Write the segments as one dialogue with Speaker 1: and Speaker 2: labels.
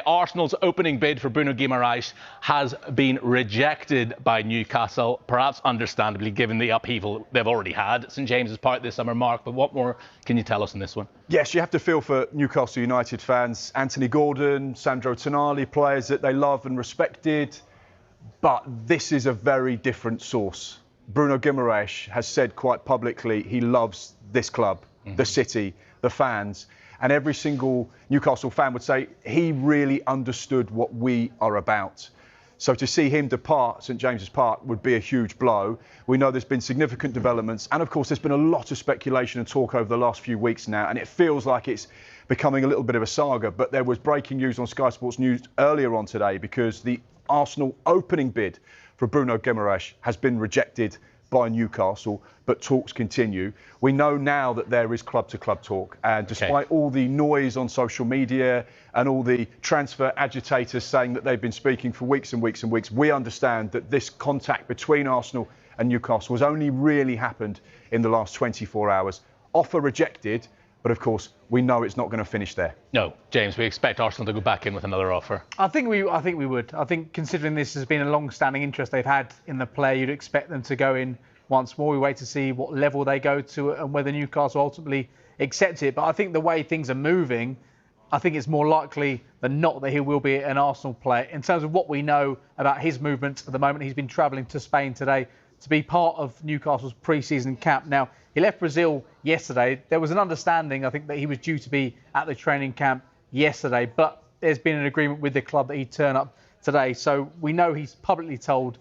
Speaker 1: Arsenal's opening bid for Bruno Guimaraes has been rejected by Newcastle, perhaps understandably given the upheaval they've already had at St James's Park this summer, Mark. But what more can you tell us on this one?
Speaker 2: Yes, you have to feel for Newcastle United fans. Anthony Gordon, Sandro Tonali, players that they love and respected. But this is a very different source. Bruno Guimaraes has said quite publicly he loves this club, the city, the fans. And every single Newcastle fan would say he really understood what we are about. So to see him depart St James's Park would be a huge blow. We know there's been significant developments. And of course, there's been a lot of speculation and talk over the last few weeks now. And it feels like it's becoming a little bit of a saga. But there was breaking news on Sky Sports News earlier on today because the Arsenal opening bid for Bruno Guimaraes has been rejected by Newcastle, but talks continue. We know now that there is club-to-club talk, and despite all the noise on social media and all the transfer agitators saying that they've been speaking for weeks and weeks and weeks, we understand that this contact between Arsenal and Newcastle has only really happened in the last 24 hours. Offer rejected, but of course we know it's not going to finish there.
Speaker 1: No, James, we expect Arsenal to go back in with another offer.
Speaker 3: I think we would. I think considering this has been a long-standing interest they've had in the player, you'd expect them to go in once more. We wait to see what level they go to and whether Newcastle ultimately accepts it. But I think the way things are moving, I think it's more likely than not that he will be an Arsenal player. In terms of what we know about his movements at the moment, he's been travelling to Spain today to be part of Newcastle's pre-season camp. Now, he left Brazil yesterday. There was an understanding, I think, that he was due to be at the training camp yesterday, but there's been an agreement with the club that he'd turn up today. So we know he's publicly told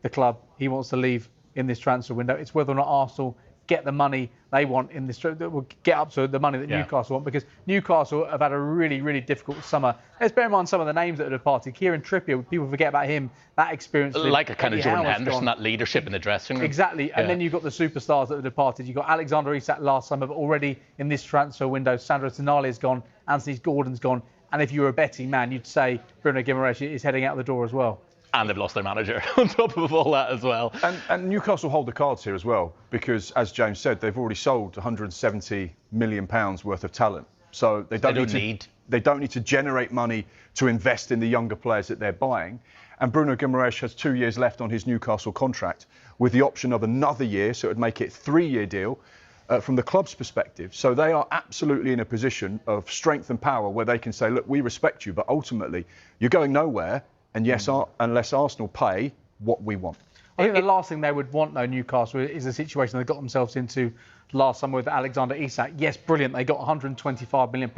Speaker 3: the club he wants to leave in this transfer window. It's whether or not Arsenal get the money they want in this, will get up to the money that Newcastle want, because Newcastle have had a really, really difficult summer. Let's bear in mind some of the names that have departed. Kieran Trippier, people forget about him, that experience.
Speaker 1: Like a kind of Jordan Henderson, that leadership in the dressing room.
Speaker 3: Exactly. And then you've got the superstars that have departed. You've got Alexander Isak last summer, but already in this transfer window, Sandro Tonali is gone, Anthony Gordon's gone. And if you were a betting man, you'd say Bruno Guimaraes is heading out the door as well.
Speaker 1: And they've lost their manager on top of all that as well.
Speaker 2: And Newcastle hold the cards here as well, because, as James said, they've already sold £170 million worth of talent. So they don't need to generate money to invest in the younger players that they're buying. And Bruno Guimaraes has 2 years left on his Newcastle contract, with the option of another year, so it would make it a 3-year deal from the club's perspective. So they are absolutely in a position of strength and power where they can say, look, we respect you, but ultimately you're going nowhere. And yes, unless Arsenal pay what we want.
Speaker 3: I think the last thing they would want, though, Newcastle, is a situation they got themselves into last summer with Alexander Isak. Yes, brilliant. They got £125 million,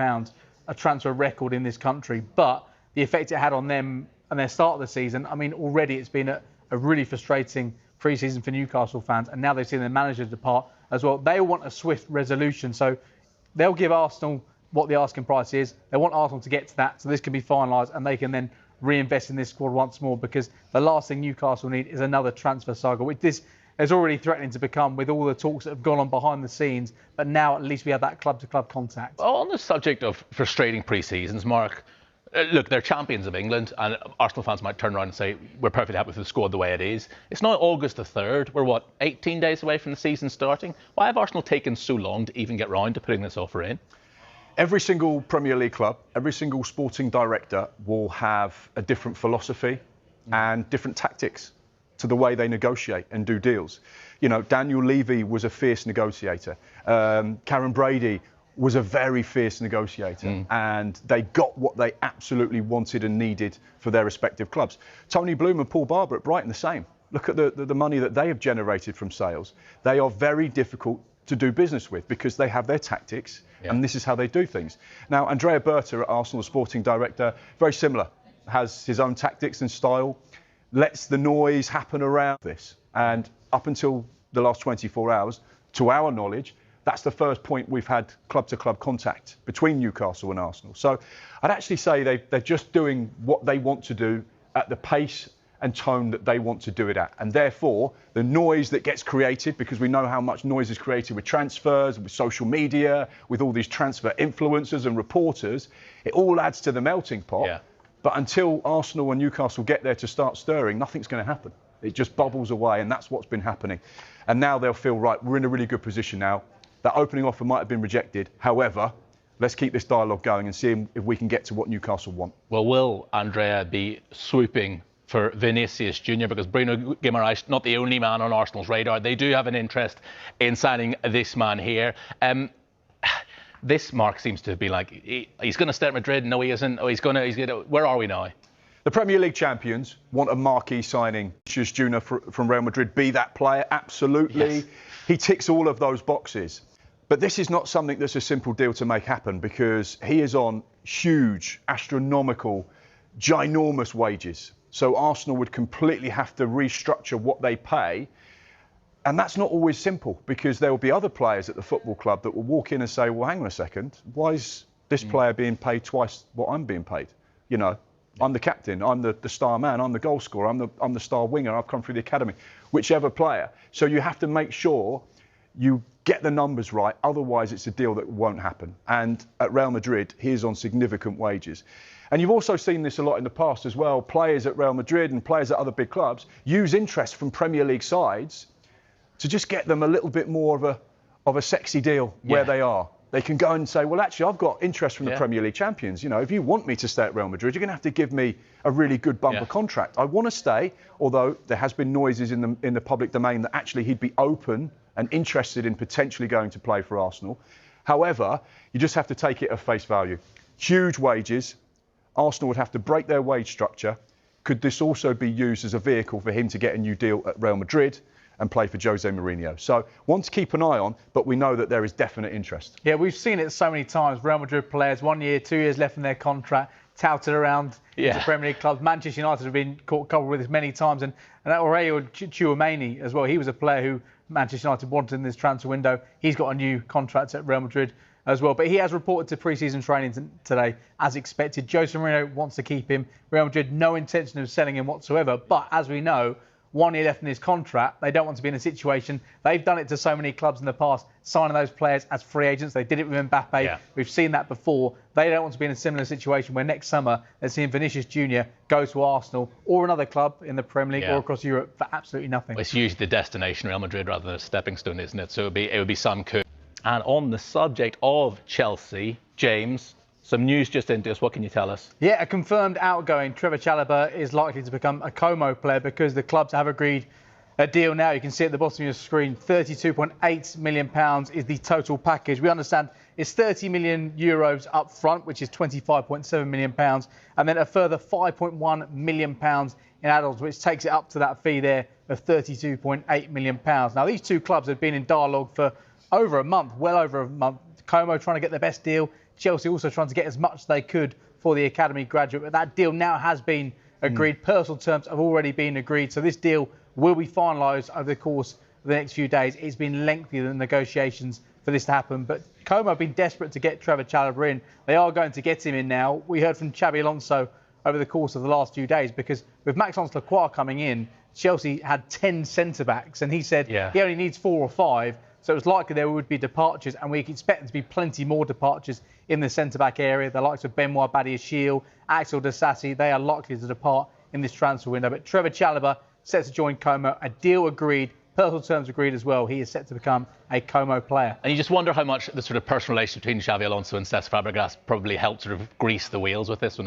Speaker 3: a transfer record in this country. But the effect it had on them and their start of the season, I mean, already it's been a really frustrating pre-season for Newcastle fans. And now they've seen their manager depart as well. They want a swift resolution. So they'll give Arsenal what the asking price is. They want Arsenal to get to that, so this can be finalised and they can then reinvest in this squad once more, because the last thing Newcastle need is another transfer saga, which this is already threatening to become with all the talks that have gone on behind the scenes. But now at least we have that club-to-club contact.
Speaker 1: On the subject of frustrating pre-seasons, Mark, look, they're champions of England, and Arsenal fans might turn around and say, we're perfectly happy with the squad the way it is. It's now August the 3rd. We're, 18 days away from the season starting? Why have Arsenal taken so long to even get round to putting this offer in?
Speaker 2: Every single Premier League club, every single sporting director will have a different philosophy and different tactics to the way they negotiate and do deals. You know, Daniel Levy was a fierce negotiator. Karen Brady was a very fierce negotiator, and they got what they absolutely wanted and needed for their respective clubs. Tony Bloom and Paul Barber at Brighton, the same. Look at the money that they have generated from sales. They are very difficult to do business with because they have their tactics and this is how they do things. Now, Andrea Berta at Arsenal, sporting director, very similar, has his own tactics and style, lets the noise happen around this. And up until the last 24 hours, to our knowledge, that's the first point we've had club-to-club contact between Newcastle and Arsenal. So I'd actually say they're just doing what they want to do at the pace and tone that they want to do it at. And therefore, the noise that gets created, because we know how much noise is created with transfers, with social media, with all these transfer influencers and reporters, it all adds to the melting pot. Yeah. But until Arsenal and Newcastle get there to start stirring, nothing's going to happen. It just bubbles away, and that's what's been happening. And now they'll feel, right, we're in a really good position now. That opening offer might have been rejected. However, let's keep this dialogue going and see if we can get to what Newcastle want.
Speaker 1: Well, will Andrea be swooping for Vinicius Jr.? Because Bruno Guimaraes, not the only man on Arsenal's radar. They do have an interest in signing this man here. This Mark seems to be like, he's going to stay at Madrid. No, he isn't. Oh, he's going to. Where are we now?
Speaker 2: The Premier League champions want a marquee signing. Vinicius Jr. from Real Madrid, be that player, absolutely. Yes. He ticks all of those boxes. But this is not something that's a simple deal to make happen, because he is on huge, astronomical, ginormous wages. So Arsenal would completely have to restructure what they pay. And that's not always simple, because there will be other players at the football club that will walk in and say, well, hang on a second, why is this player being paid twice what I'm being paid? You know, I'm the captain, I'm the star man, I'm the goal scorer, I'm the star winger, I've come through the academy, whichever player. So you have to make sure you get the numbers right, otherwise it's a deal that won't happen. And at Real Madrid, he is on significant wages. And you've also seen this a lot in the past as well. Players at Real Madrid and players at other big clubs use interest from Premier League sides to just get them a little bit more of a sexy deal where they are. They can go and say, well, actually, I've got interest from the Premier League champions. You know, if you want me to stay at Real Madrid, you're going to have to give me a really good bumper contract. I want to stay, although there has been noises in the public domain that actually he'd be open and interested in potentially going to play for Arsenal. However, you just have to take it at face value. Huge wages. Arsenal would have to break their wage structure. Could this also be used as a vehicle for him to get a new deal at Real Madrid and play for Jose Mourinho? So one to keep an eye on, but we know that there is definite interest.
Speaker 3: Yeah, we've seen it so many times. Real Madrid players, 1 year, 2 years left in their contract, touted around into Premier League clubs. Manchester United have been caught covered with this many times. And Aurelio Tchouameni as well, he was a player who Manchester United wanted in this transfer window. He's got a new contract at Real Madrid as well. But he has reported to pre-season training today, as expected. Jose Mourinho wants to keep him. Real Madrid, no intention of selling him whatsoever. But as we know, 1 year left in his contract. They don't want to be in a situation. They've done it to so many clubs in the past, signing those players as free agents. They did it with Mbappe. Yeah. We've seen that before. They don't want to be in a similar situation where next summer they're seeing Vinicius Jr. go to Arsenal or another club in the Premier League or across Europe for absolutely nothing.
Speaker 1: It's usually the destination Real Madrid rather than a stepping stone, isn't it? So it would be some coup. And on the subject of Chelsea, James, some news just into us. What can you tell us?
Speaker 3: Yeah, a confirmed outgoing. Trevor Chalobah is likely to become a Como player because the clubs have agreed a deal now. You can see at the bottom of your screen, £32.8 million is the total package. We understand it's €30 million up front, which is £25.7 million, and then a further £5.1 million in adults, which takes it up to that fee there of £32.8 million. Now, these two clubs have been in dialogue for over a month, well over a month. Como trying to get the best deal. Chelsea also trying to get as much as they could for the academy graduate. But that deal now has been agreed. Personal terms have already been agreed. So this deal will be finalised over the course of the next few days. It's been lengthier than negotiations for this to happen. But Como have been desperate to get Trevor Chalobah in. They are going to get him in now. We heard from Xabi Alonso over the course of the last few days, because with Maxence Lacroix coming in, Chelsea had 10 centre-backs. And he said he only needs 4 or 5. So it was likely there would be departures, and we expect there to be plenty more departures in the centre-back area. The likes of Benoit Badiashile, Axel Disasi, they are likely to depart in this transfer window. But Trevor Chalobah set to join Como, a deal agreed, personal terms agreed as well. He is set to become a Como player.
Speaker 1: And you just wonder how much the sort of personal relationship between Xabi Alonso and Cesc Fabregas probably helped sort of grease the wheels with this one.